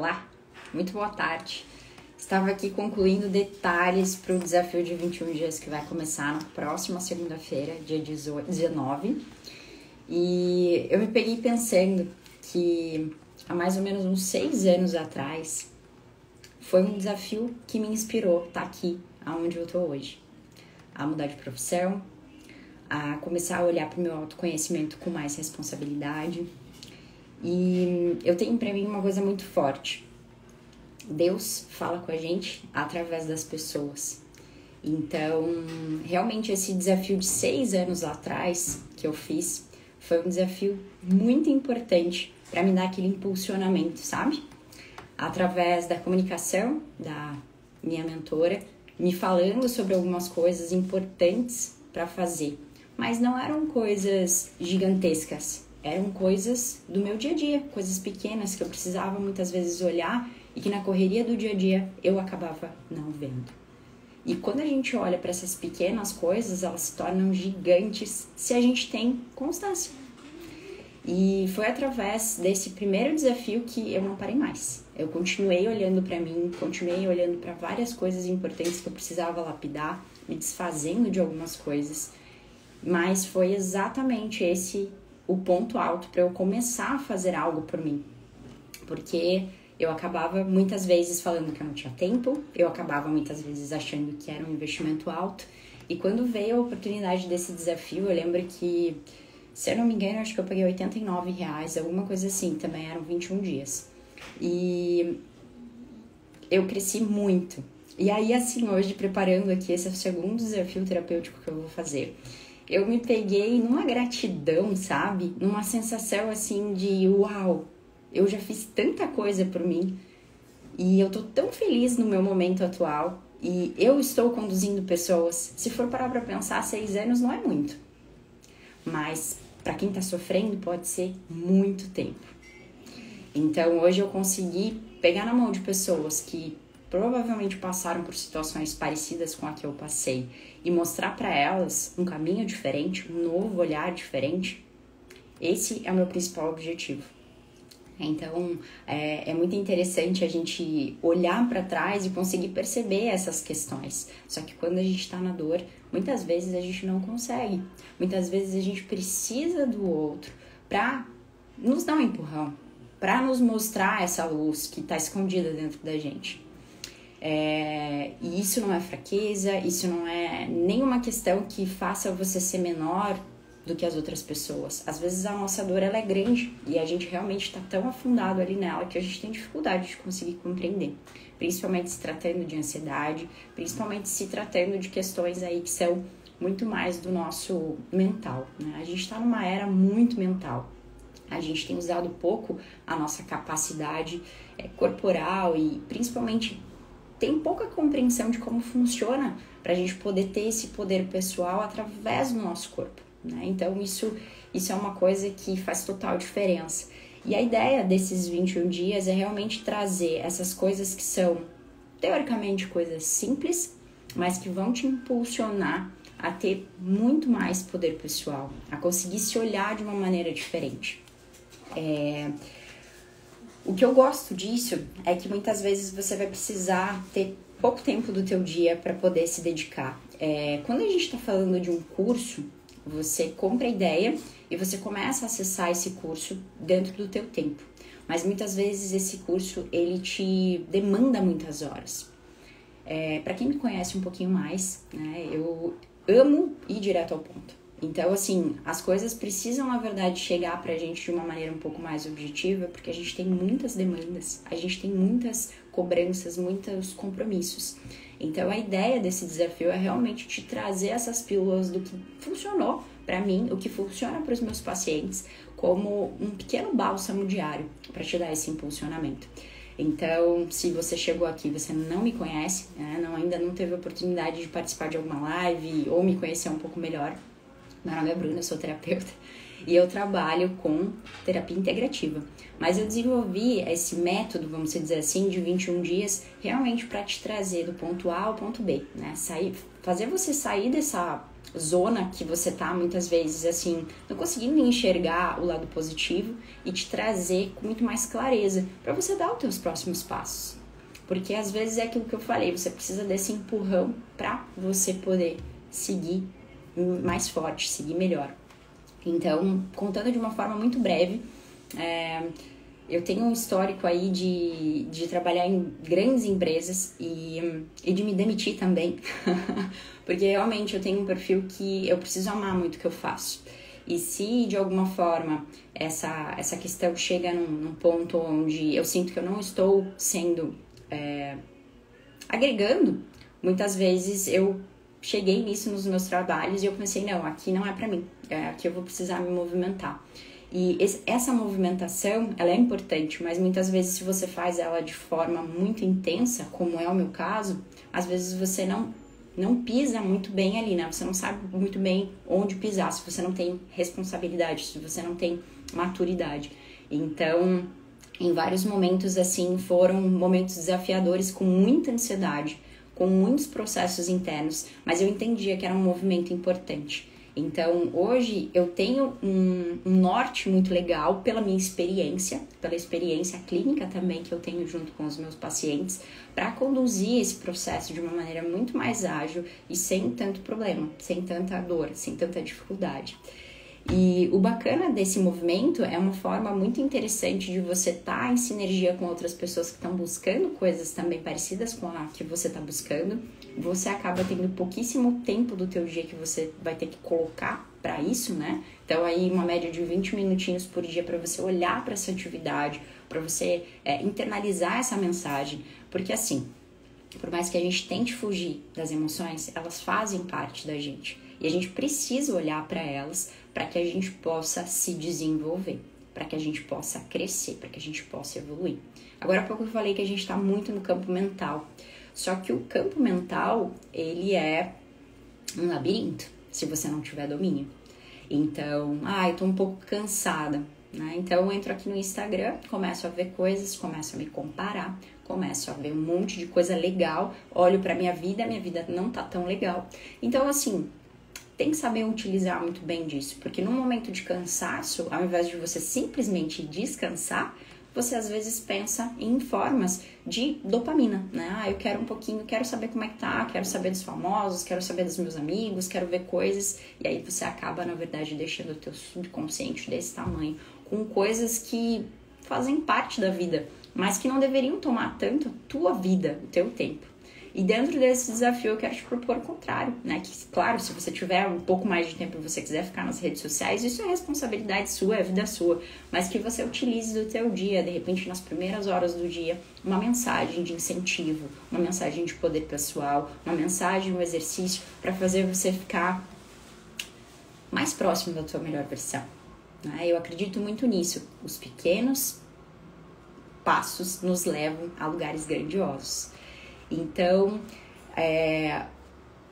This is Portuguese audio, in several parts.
Olá, muito boa tarde. Estava aqui concluindo detalhes para o desafio de 21 dias que vai começar na próxima segunda-feira, dia 19. E eu me peguei pensando que há mais ou menos uns 6 anos atrás foi um desafio que me inspirou a estar aqui, aonde eu estou hoje. A mudar de profissão, a começar a olhar para o meu autoconhecimento com mais responsabilidade. E eu tenho para mim uma coisa muito forte. Deus fala com a gente através das pessoas. Então, realmente esse desafio de 6 anos atrás que eu fiz foi um desafio muito importante para me dar aquele impulsionamento, sabe? Através da comunicação da minha mentora, me falando sobre algumas coisas importantes para fazer. Mas não eram coisas gigantescas. Eram coisas do meu dia a dia, coisas pequenas que eu precisava muitas vezes olhar e que na correria do dia a dia eu acabava não vendo. E quando a gente olha para essas pequenas coisas, elas se tornam gigantes se a gente tem constância. E foi através desse primeiro desafio que eu não parei mais. Eu continuei olhando para mim, continuei olhando para várias coisas importantes que eu precisava lapidar, me desfazendo de algumas coisas. Mas foi exatamente esse o ponto alto para eu começar a fazer algo por mim. Porque eu acabava muitas vezes falando que eu não tinha tempo, eu acabava muitas vezes achando que era um investimento alto. E quando veio a oportunidade desse desafio, eu lembro que, se eu não me engano, acho que eu paguei R$89, alguma coisa assim, também eram 21 dias. E eu cresci muito. E aí, assim, hoje, preparando aqui esse segundo desafio terapêutico que eu vou fazer, eu me peguei numa gratidão, sabe? Numa sensação assim de uau, eu já fiz tanta coisa por mim e eu tô tão feliz no meu momento atual e eu estou conduzindo pessoas. Se for parar pra pensar, 6 anos não é muito, mas pra quem tá sofrendo pode ser muito tempo. Então hoje eu consegui pegar na mão de pessoas que provavelmente passaram por situações parecidas com a que eu passei e mostrar para elas um caminho diferente, um novo olhar diferente. Esse é o meu principal objetivo. Então, é muito interessante a gente olhar para trás e conseguir perceber essas questões. Só que quando a gente está na dor, muitas vezes a gente não consegue. Muitas vezes a gente precisa do outro para nos dar um empurrão, para nos mostrar essa luz que está escondida dentro da gente. E isso não é fraqueza, isso não é nenhuma questão que faça você ser menor do que as outras pessoas. Às vezes a nossa dor ela é grande e a gente realmente está tão afundado ali nela que a gente tem dificuldade de conseguir compreender, principalmente se tratando de ansiedade, principalmente se tratando de questões aí que são muito mais do nosso mental, né? A gente está numa era muito mental. A gente tem usado pouco a nossa capacidade corporal e principalmente tem pouca compreensão de como funciona para a gente poder ter esse poder pessoal através do nosso corpo, né? Então isso é uma coisa que faz total diferença. E a ideia desses 21 dias é realmente trazer essas coisas que são teoricamente coisas simples, mas que vão te impulsionar a ter muito mais poder pessoal, a conseguir se olhar de uma maneira diferente. O que eu gosto disso é que muitas vezes você vai precisar ter pouco tempo do teu dia para poder se dedicar. Quando a gente está falando de um curso, você compra a ideia e você começa a acessar esse curso dentro do teu tempo. Mas muitas vezes esse curso ele te demanda muitas horas. Para quem me conhece um pouquinho mais, né, eu amo ir direto ao ponto. Então, assim, as coisas precisam, na verdade, chegar pra gente de uma maneira um pouco mais objetiva, porque a gente tem muitas demandas, a gente tem muitas cobranças, muitos compromissos. Então, a ideia desse desafio é realmente te trazer essas pílulas do que funcionou pra mim, o que funciona para os meus pacientes, como um pequeno bálsamo diário para te dar esse impulsionamento. Então, se você chegou aqui e você não me conhece, né, ainda não teve a oportunidade de participar de alguma live ou me conhecer um pouco melhor, meu nome é Bruna, eu sou terapeuta e eu trabalho com terapia integrativa. Mas eu desenvolvi esse método, vamos dizer assim, de 21 dias realmente para te trazer do ponto A ao ponto B, né? Fazer você sair zona que você tá, muitas vezes, assim, não conseguindo enxergar o lado positivo e te trazer com muito mais clareza para você dar os teus próximos passos. Porque às vezes é aquilo que eu falei, você precisa desse empurrão para você poder seguir mais forte, seguir melhor. Então, contando de uma forma muito breve, eu tenho um histórico aí de trabalhar em grandes empresas e de me demitir também, porque realmente eu tenho um perfil que eu preciso amar muito o que eu faço. E se de alguma forma essa questão chega num ponto onde eu sinto que eu não estou sendo agregando, muitas vezes eu cheguei nisso nos meus trabalhos e eu pensei, não, aqui não é pra mim, aqui eu vou precisar me movimentar. E essa movimentação, ela é importante, mas muitas vezes se você faz ela de forma muito intensa, como é o meu caso, às vezes você não pisa muito bem ali, né? Você não sabe muito bem onde pisar, se você não tem responsabilidade, se você não tem maturidade. Então, em vários momentos, assim, foram momentos desafiadores com muita ansiedade, com muitos processos internos, mas eu entendia que era um movimento importante. Então, hoje eu tenho um norte muito legal pela minha experiência, pela experiência clínica também que eu tenho junto com os meus pacientes, para conduzir esse processo de uma maneira muito mais ágil e sem tanto problema, sem tanta dor, sem tanta dificuldade. E o bacana desse movimento é uma forma muito interessante de você estar em sinergia com outras pessoas que estão buscando coisas também parecidas com a que você está buscando. Você acaba tendo pouquíssimo tempo do teu dia que você vai ter que colocar para isso, né? Então aí uma média de 20 minutinhos por dia para você olhar para essa atividade, para você internalizar essa mensagem, porque assim, por mais que a gente tente fugir das emoções, elas fazem parte da gente. E a gente precisa olhar para elas para que a gente possa se desenvolver, para que a gente possa crescer, para que a gente possa evoluir. Agora há pouco eu falei que a gente está muito no campo mental. Só que o campo mental, ele é um labirinto, se você não tiver domínio. Então, eu tô um pouco cansada, né? Então eu entro aqui no Instagram, começo a ver coisas, começo a me comparar, começo a ver um monte de coisa legal, olho pra minha vida não tá tão legal. Então, assim, tem que saber utilizar muito bem disso, porque no momento de cansaço, ao invés de você simplesmente descansar, você às vezes pensa em formas de dopamina, né? Eu quero um pouquinho, quero saber como é que tá, quero saber dos famosos, quero saber dos meus amigos, quero ver coisas, e aí você acaba, na verdade, deixando o teu subconsciente desse tamanho, com coisas que fazem parte da vida, mas que não deveriam tomar tanto a tua vida, o teu tempo. E dentro desse desafio eu quero te propor o contrário, né? Que, claro, se você tiver um pouco mais de tempo e você quiser ficar nas redes sociais, isso é responsabilidade sua, é vida sua. Mas que você utilize do teu dia, de repente nas primeiras horas do dia, uma mensagem de incentivo, uma mensagem de poder pessoal, uma mensagem, um exercício para fazer você ficar mais próximo da tua melhor versão. Né? Eu acredito muito nisso. Os pequenos passos nos levam a lugares grandiosos. Então,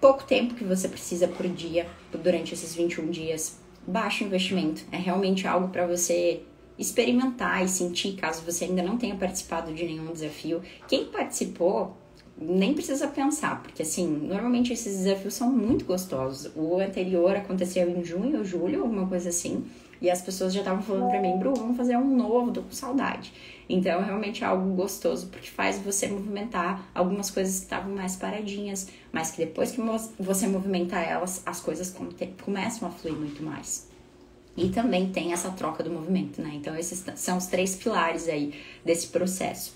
pouco tempo que você precisa por dia, durante esses 21 dias, baixo investimento. É realmente algo para você experimentar e sentir, caso você ainda não tenha participado de nenhum desafio. Quem participou, nem precisa pensar, porque assim, normalmente esses desafios são muito gostosos. O anterior aconteceu em junho ou julho, alguma coisa assim, e as pessoas já estavam falando pra mim, Bru, vamos fazer um novo, tô com saudade. Então, realmente é algo gostoso, porque faz você movimentar algumas coisas que estavam mais paradinhas, mas que depois que você movimentar elas, as coisas começam a fluir muito mais. E também tem essa troca do movimento, né? Então, esses são os 3 pilares aí desse processo.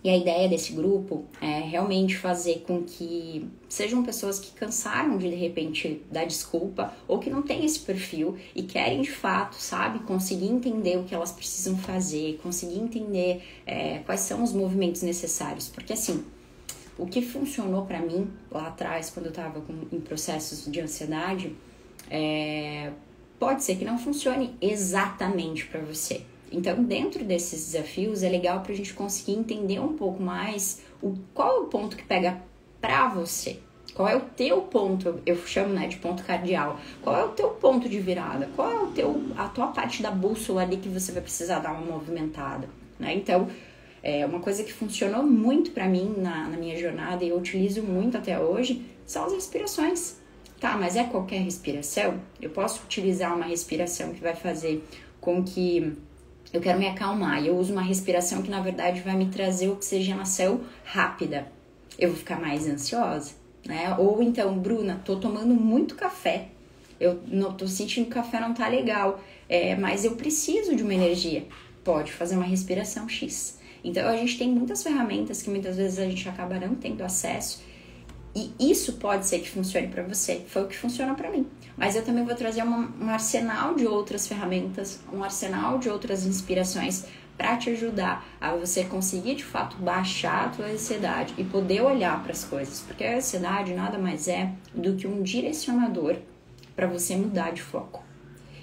E a ideia desse grupo é realmente fazer com que sejam pessoas que cansaram de repente, dar desculpa ou que não têm esse perfil e querem, de fato, sabe, conseguir entender o que elas precisam fazer, conseguir entender quais são os movimentos necessários. Porque, assim, o que funcionou pra mim lá atrás, quando eu tava em processos de ansiedade, pode ser que não funcione exatamente pra você. Então, dentro desses desafios, é legal pra gente conseguir entender um pouco mais qual é o ponto que pega pra você. Qual é o teu ponto, eu chamo, né, de ponto cardial. Qual é o teu ponto de virada? Qual é a tua parte da bússola ali que você vai precisar dar uma movimentada, né? Então, Uma coisa que funcionou muito pra mim na minha jornada e eu utilizo muito até hoje são as respirações. Tá, mas é qualquer respiração? Eu posso utilizar uma respiração que vai fazer com que eu quero me acalmar e eu uso uma respiração que na verdade vai me trazer oxigenação rápida. Eu vou ficar mais ansiosa, né? Ou então, Bruna, tô tomando muito café. Eu não tô sentindo que o café não tá legal, mas eu preciso de uma energia. Pode fazer uma respiração X. Então, a gente tem muitas ferramentas que muitas vezes a gente acaba não tendo acesso. E isso pode ser que funcione para você. Foi o que funciona para mim. Mas eu também vou trazer um arsenal de outras ferramentas, um arsenal de outras inspirações para te ajudar a você conseguir de fato baixar a tua ansiedade e poder olhar para as coisas. Porque a ansiedade nada mais é do que um direcionador para você mudar de foco.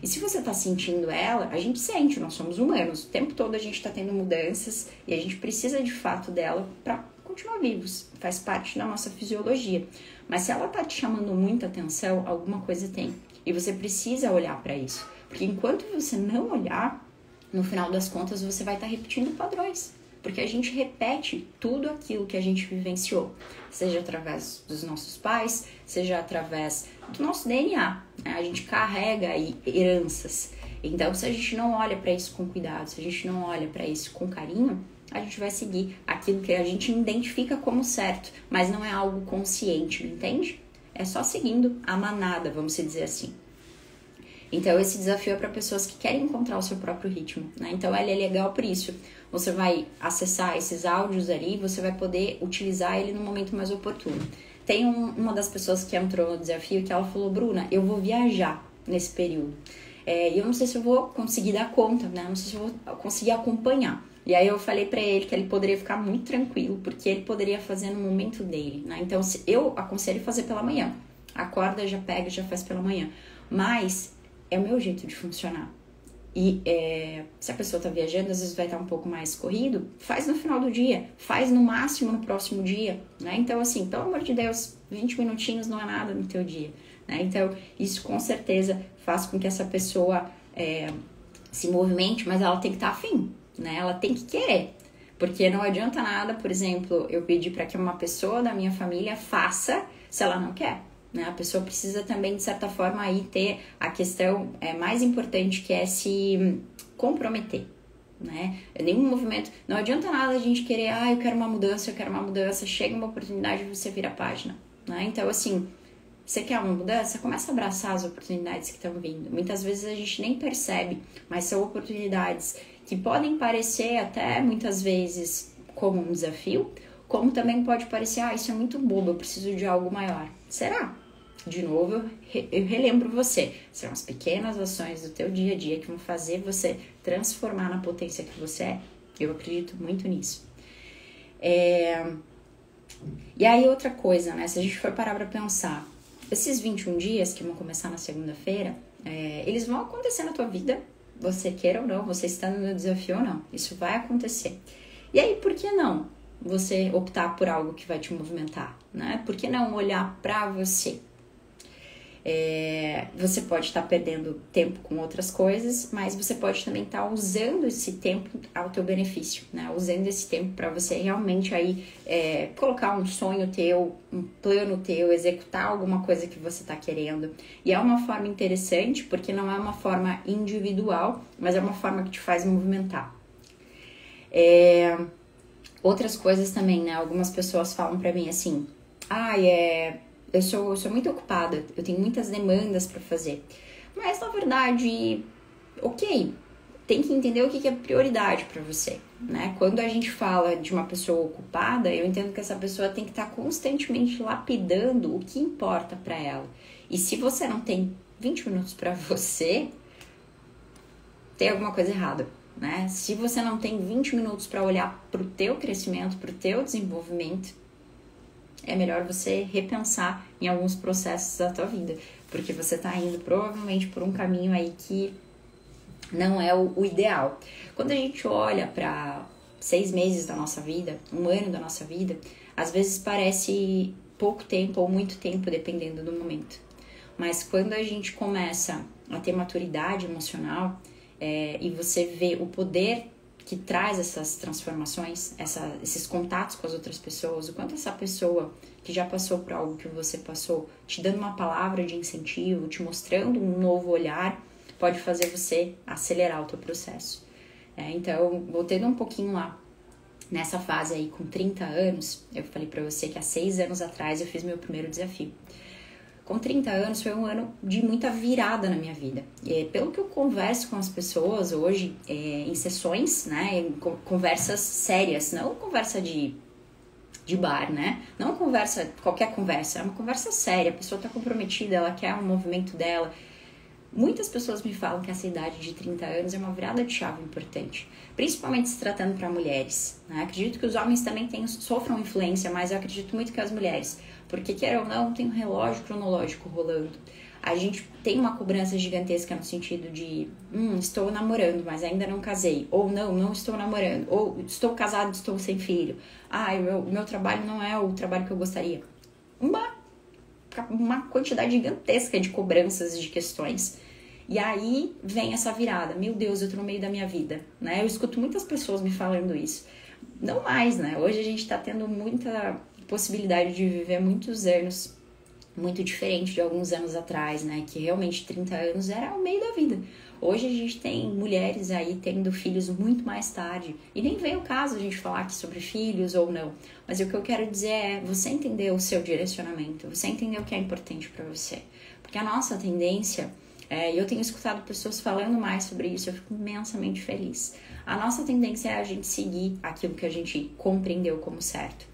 E se você está sentindo ela, a gente sente, nós somos humanos. O tempo todo a gente está tendo mudanças e a gente precisa de fato dela para continuar vivos. Faz parte da nossa fisiologia. Mas se ela está te chamando muita atenção, alguma coisa tem. E você precisa olhar para isso. Porque enquanto você não olhar, no final das contas você vai estar repetindo padrões. Porque a gente repete tudo aquilo que a gente vivenciou. Seja através dos nossos pais, seja através do nosso DNA. Né? A gente carrega aí heranças. Então, se a gente não olha para isso com cuidado, se a gente não olha para isso com carinho, a gente vai seguir aquilo que a gente identifica como certo, mas não é algo consciente, entende? É só seguindo a manada, vamos dizer assim. Então, esse desafio é para pessoas que querem encontrar o seu próprio ritmo, né? Então, ele é legal por isso. Você vai acessar esses áudios ali, você vai poder utilizar ele no momento mais oportuno. Tem uma das pessoas que entrou no desafio que ela falou, Bruna, eu vou viajar nesse período. E eu não sei se eu vou conseguir dar conta, né? Não sei se eu vou conseguir acompanhar. E aí eu falei pra ele que ele poderia ficar muito tranquilo, porque ele poderia fazer no momento dele, né? Então, eu aconselho fazer pela manhã. Acorda, já pega, já faz pela manhã. Mas é o meu jeito de funcionar. E se a pessoa tá viajando, às vezes vai estar um pouco mais corrido, faz no final do dia, faz no máximo no próximo dia, né? Então, assim, pelo amor de Deus, 20 minutinhos não é nada no teu dia, né? Então, isso com certeza faz com que essa pessoa se movimente, mas ela tem que estar afim, né? Ela tem que querer, porque não adianta nada, por exemplo, eu pedir para que uma pessoa da minha família faça se ela não quer. Né? A pessoa precisa também, de certa forma, aí ter a questão mais importante, que é se comprometer. Né? Nenhum movimento, não adianta nada a gente querer, eu quero uma mudança, chega uma oportunidade e você vira a página. Né? Então, assim, você quer uma mudança? Começa a abraçar as oportunidades que estão vindo. Muitas vezes a gente nem percebe, mas são oportunidades que podem parecer até, muitas vezes, como um desafio, como também pode parecer, isso é muito bobo, eu preciso de algo maior. Será? De novo, eu relembro você. São as pequenas ações do teu dia a dia que vão fazer você transformar na potência que você é. Eu acredito muito nisso. E aí, outra coisa, né? Se a gente for parar pra pensar, esses 21 dias que vão começar na segunda-feira, eles vão acontecer na tua vida, você queira ou não, você estando no desafio ou não. Isso vai acontecer. E aí, por que não você optar por algo que vai te movimentar, né? Por que não olhar pra você? Você pode estar perdendo tempo com outras coisas, mas você pode também estar usando esse tempo ao teu benefício, né? Usando esse tempo para você realmente aí colocar um sonho teu, um plano teu, executar alguma coisa que você está querendo. E é uma forma interessante, porque não é uma forma individual, mas é uma forma que te faz movimentar. Outras coisas também, né? Algumas pessoas falam pra mim assim, eu sou muito ocupada, eu tenho muitas demandas pra fazer. Mas, na verdade, ok, tem que entender o que é prioridade pra você, né? Quando a gente fala de uma pessoa ocupada, eu entendo que essa pessoa tem que estar constantemente lapidando o que importa pra ela. E se você não tem 20 minutos pra você, tem alguma coisa errada. Né? Se você não tem 20 minutos para olhar para o teu crescimento, para o teu desenvolvimento, é melhor você repensar em alguns processos da tua vida, porque você está indo provavelmente por um caminho aí que não é o ideal. Quando a gente olha para 6 meses da nossa vida, 1 ano da nossa vida, às vezes parece pouco tempo ou muito tempo, dependendo do momento. Mas quando a gente começa a ter maturidade emocional, e você vê o poder que traz essas transformações, esses contatos com as outras pessoas, o quanto essa pessoa que já passou por algo que você passou, te dando uma palavra de incentivo, te mostrando um novo olhar, pode fazer você acelerar o teu processo. Então, voltando um pouquinho lá, nessa fase aí com 30 anos, eu falei pra você que há 6 anos atrás eu fiz meu primeiro desafio. Com 30 anos foi um ano de muita virada na minha vida. E pelo que eu converso com as pessoas hoje, em sessões, né, em conversas sérias, não conversa de bar, né? Não qualquer conversa, é uma conversa séria, a pessoa tá comprometida, ela quer um movimento dela. Muitas pessoas me falam que essa idade de 30 anos é uma virada de chave importante, principalmente se tratando para mulheres, né? Acredito que os homens também sofram influência, mas eu acredito muito que as mulheres, porque quer ou não, tem um relógio cronológico rolando. A gente tem uma cobrança gigantesca no sentido de estou namorando, mas ainda não casei, ou não estou namorando, ou estou casado, estou sem filho. O meu trabalho não é o trabalho que eu gostaria. Uma quantidade gigantesca de cobranças e de questões. E aí vem essa virada. Meu Deus, eu tô no meio da minha vida, né? Eu escuto muitas pessoas me falando isso. Não mais, né? Hoje a gente tá tendo muita possibilidade de viver muitos anos muito diferente de alguns anos atrás, né? Que realmente 30 anos era o meio da vida. Hoje a gente tem mulheres aí tendo filhos muito mais tarde. E nem vem o caso a gente falar aqui sobre filhos ou não. Mas o que eu quero dizer é você entender o seu direcionamento. Você entender o que é importante para você. Porque a nossa tendência, eu tenho escutado pessoas falando mais sobre isso, eu fico imensamente feliz. A nossa tendência é a gente seguir aquilo que a gente compreendeu como certo.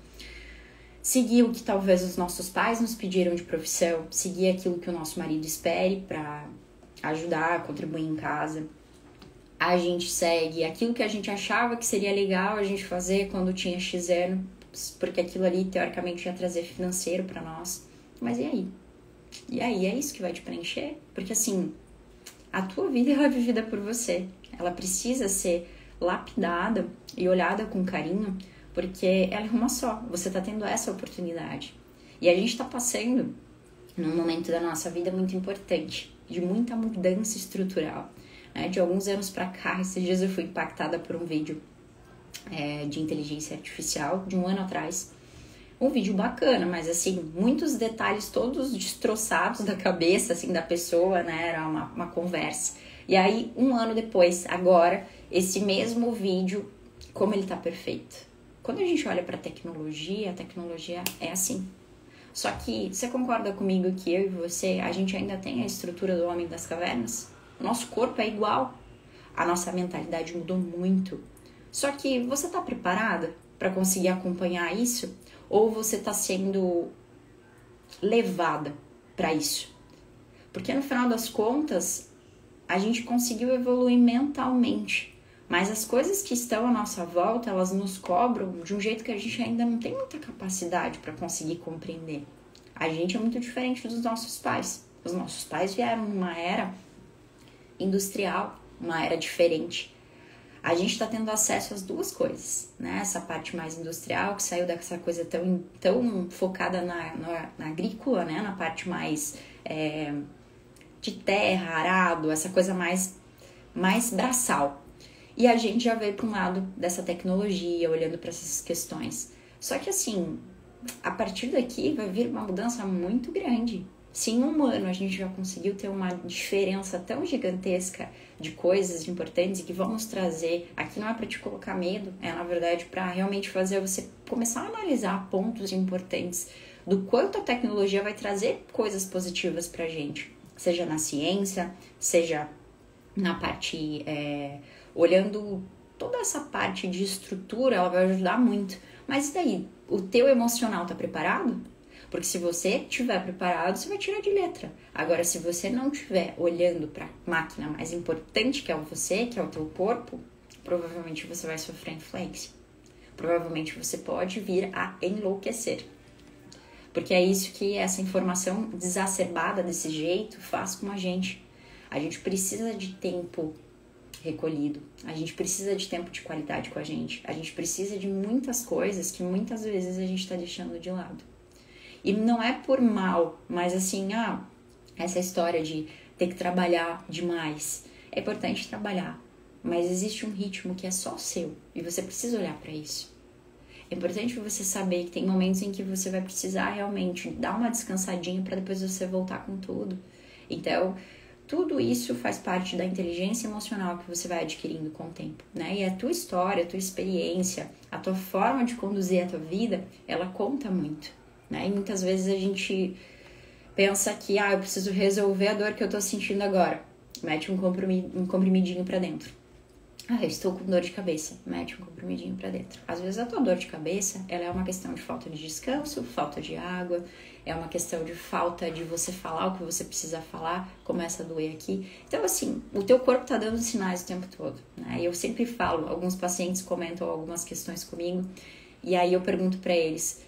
Seguir o que talvez os nossos pais nos pediram de profissão, seguir aquilo que o nosso marido espere para ajudar, contribuir em casa. A gente segue aquilo que a gente achava que seria legal a gente fazer quando tinha X anos, porque aquilo ali teoricamente ia trazer financeiro para nós. Mas e aí? E aí, é isso que vai te preencher? Porque assim, a tua vida ela é vivida por você. Ela precisa ser lapidada e olhada com carinho, porque ela é uma só. Você tá tendo essa oportunidade. E a gente tá passando num momento da nossa vida muito importante, de muita mudança estrutural. Né? De alguns anos pra cá, esses dias eu fui impactada por um vídeo de inteligência artificial de um ano atrás. Um vídeo bacana, mas assim, muitos detalhes todos destroçados da cabeça, assim, da pessoa, né? Era uma conversa. E aí, um ano depois, agora, esse mesmo vídeo, como ele tá perfeito. Quando a gente olha pra tecnologia, a tecnologia é assim. Só que, você concorda comigo que eu e você, a gente ainda tem a estrutura do homem das cavernas? O nosso corpo é igual. A nossa mentalidade mudou muito. Só que, você tá preparada pra conseguir acompanhar isso? Ou você está sendo levada para isso? Porque no final das contas, a gente conseguiu evoluir mentalmente. Mas as coisas que estão à nossa volta, elas nos cobram de um jeito que a gente ainda não tem muita capacidade para conseguir compreender. A gente é muito diferente dos nossos pais. Os nossos pais vieram numa era industrial, uma era diferente. A gente está tendo acesso às duas coisas, né? Essa parte mais industrial, que saiu dessa coisa tão focada na agrícola, né? Na parte mais de terra, arado, essa coisa mais braçal. E a gente já veio para um lado dessa tecnologia, olhando para essas questões. Só que assim, a partir daqui vai vir uma mudança muito grande. Se em um ano a gente já conseguiu ter uma diferença tão gigantesca de coisas importantes e que vão nos trazer, aqui não é para te colocar medo, é na verdade para realmente fazer você começar a analisar pontos importantes do quanto a tecnologia vai trazer coisas positivas pra gente, seja na ciência, seja na parte, olhando toda essa parte de estrutura, ela vai ajudar muito. Mas e daí? O teu emocional tá preparado? Porque se você estiver preparado, você vai tirar de letra. Agora, se você não estiver olhando para a máquina mais importante que é você, que é o teu corpo, provavelmente você vai sofrer influência. Provavelmente você pode vir a enlouquecer. Porque é isso que essa informação desacerbada desse jeito faz com a gente. A gente precisa de tempo recolhido. A gente precisa de tempo de qualidade com a gente. A gente precisa de muitas coisas que muitas vezes a gente está deixando de lado. E não é por mal, mas assim, essa história de ter que trabalhar demais. É importante trabalhar, mas existe um ritmo que é só seu e você precisa olhar para isso. É importante você saber que tem momentos em que você vai precisar realmente dar uma descansadinha para depois você voltar com tudo. Então, tudo isso faz parte da inteligência emocional que você vai adquirindo com o tempo, né? E a tua história, a tua experiência, a tua forma de conduzir a tua vida, ela conta muito, né? E muitas vezes a gente pensa que, eu preciso resolver a dor que eu tô sentindo agora. Mete um comprimidinho pra dentro. Eu estou com dor de cabeça. Mete um comprimidinho pra dentro. Às vezes a tua dor de cabeça, ela é uma questão de falta de descanso, falta de água, é uma questão de falta de você falar o que você precisa falar, começa a doer aqui. Então, assim, o teu corpo tá dando sinais o tempo todo, né? E eu sempre falo, alguns pacientes comentam algumas questões comigo, e aí eu pergunto pra eles,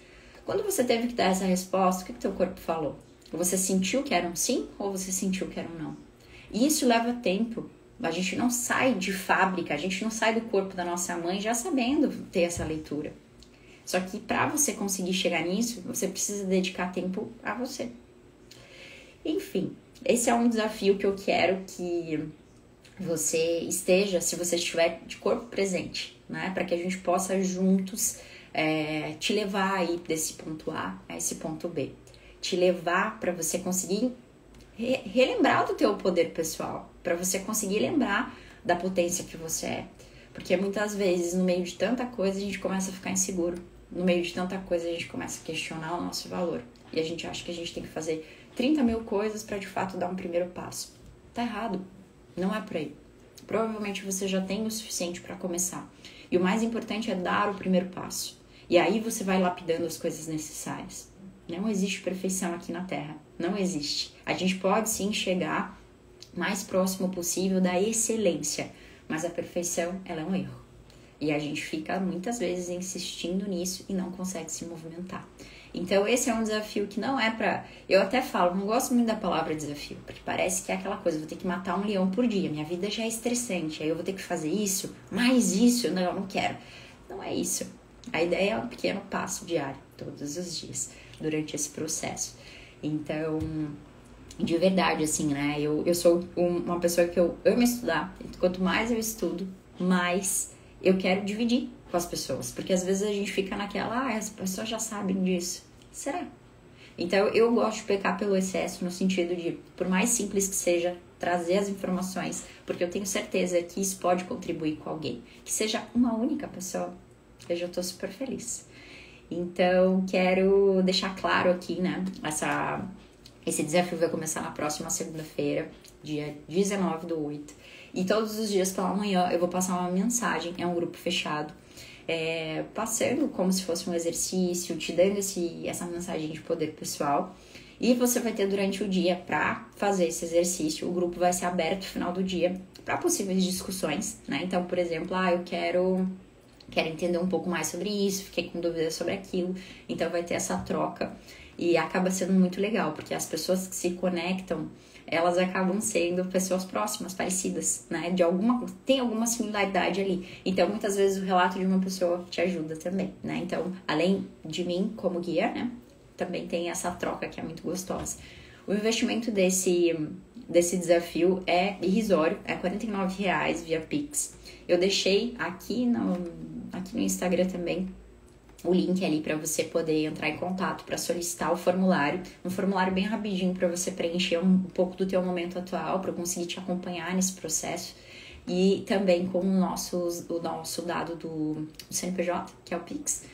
quando você teve que dar essa resposta, o que teu corpo falou? Você sentiu que era um sim ou você sentiu que era um não? E isso leva tempo. A gente não sai de fábrica, a gente não sai do corpo da nossa mãe já sabendo ter essa leitura. Só que para você conseguir chegar nisso, você precisa dedicar tempo a você. Enfim, esse é um desafio que eu quero que você esteja, se você estiver de corpo presente, né? Para que a gente possa juntos te levar aí desse ponto A a esse ponto B. Te levar para você conseguir relembrar do teu poder pessoal, para você conseguir lembrar da potência que você é. Porque muitas vezes, no meio de tanta coisa, a gente começa a ficar inseguro. No meio de tanta coisa, a gente começa a questionar o nosso valor. E a gente acha que a gente tem que fazer 30 mil coisas para, de fato, dar um primeiro passo. Tá errado. Não é por aí. Provavelmente você já tem o suficiente para começar. E o mais importante é dar o primeiro passo. E aí você vai lapidando as coisas necessárias. Não existe perfeição aqui na Terra. Não existe. A gente pode sim chegar mais próximo possível da excelência, mas a perfeição, ela é um erro. E a gente fica muitas vezes insistindo nisso e não consegue se movimentar. Então esse é um desafio que não é pra... Eu até falo, não gosto muito da palavra desafio, porque parece que é aquela coisa, eu vou ter que matar um leão por dia, minha vida já é estressante, aí eu vou ter que fazer isso, mais isso, não, eu não quero. Não é isso. A ideia é um pequeno passo diário, todos os dias, durante esse processo. Então, de verdade, assim, né? Eu sou uma pessoa que eu amo estudar. Quanto mais eu estudo, mais eu quero dividir com as pessoas. Porque às vezes a gente fica naquela, as pessoas já sabem disso. Será? Então, eu gosto de pecar pelo excesso no sentido de, por mais simples que seja, trazer as informações. Porque eu tenho certeza que isso pode contribuir com alguém. Que seja uma única pessoa, eu já tô super feliz. Então, quero deixar claro aqui, né? Esse desafio vai começar na próxima segunda-feira, dia 19/8. E todos os dias pela manhã eu vou passar uma mensagem, é um grupo fechado, passando como se fosse um exercício, te dando essa mensagem de poder pessoal. E você vai ter durante o dia para fazer esse exercício. O grupo vai ser aberto no final do dia para possíveis discussões, né? Então, por exemplo, eu quero entender um pouco mais sobre isso, fiquei com dúvidas sobre aquilo. Então vai ter essa troca e acaba sendo muito legal, porque as pessoas que se conectam, elas acabam sendo pessoas próximas, parecidas, né? Tem alguma similaridade ali. Então muitas vezes o relato de uma pessoa te ajuda também, né? Então, além de mim como guia, né? Também tem essa troca que é muito gostosa. O investimento desse desafio é irrisório, é R$49 via Pix. Eu deixei aqui no Instagram também o link ali para você poder entrar em contato para solicitar o formulário. Um formulário bem rapidinho para você preencher um pouco do teu momento atual, para eu conseguir te acompanhar nesse processo. E também com o nosso dado do CNPJ, que é o Pix.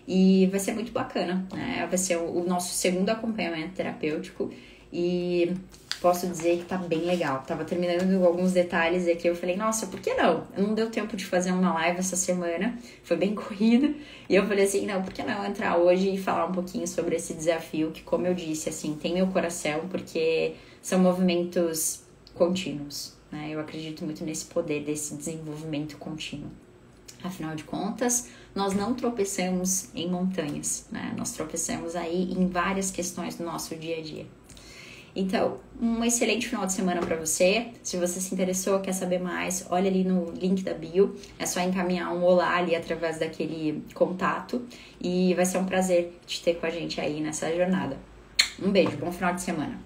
E vai ser muito bacana, né? Vai ser o nosso segundo acompanhamento terapêutico e posso dizer que tá bem legal. Tava terminando alguns detalhes aqui, eu falei, nossa, por que não? Não deu tempo de fazer uma live essa semana, foi bem corrida. E eu falei assim, não, por que não entrar hoje e falar um pouquinho sobre esse desafio que, como eu disse, assim, tem meu coração, porque são movimentos contínuos, né? Eu acredito muito nesse poder desse desenvolvimento contínuo. Afinal de contas, nós não tropeçamos em montanhas, né? Nós tropeçamos aí em várias questões do nosso dia a dia. Então, um excelente final de semana para você. Se você se interessou, quer saber mais, olha ali no link da bio. É só encaminhar um olá ali através daquele contato. E vai ser um prazer te ter com a gente aí nessa jornada. Um beijo, bom final de semana.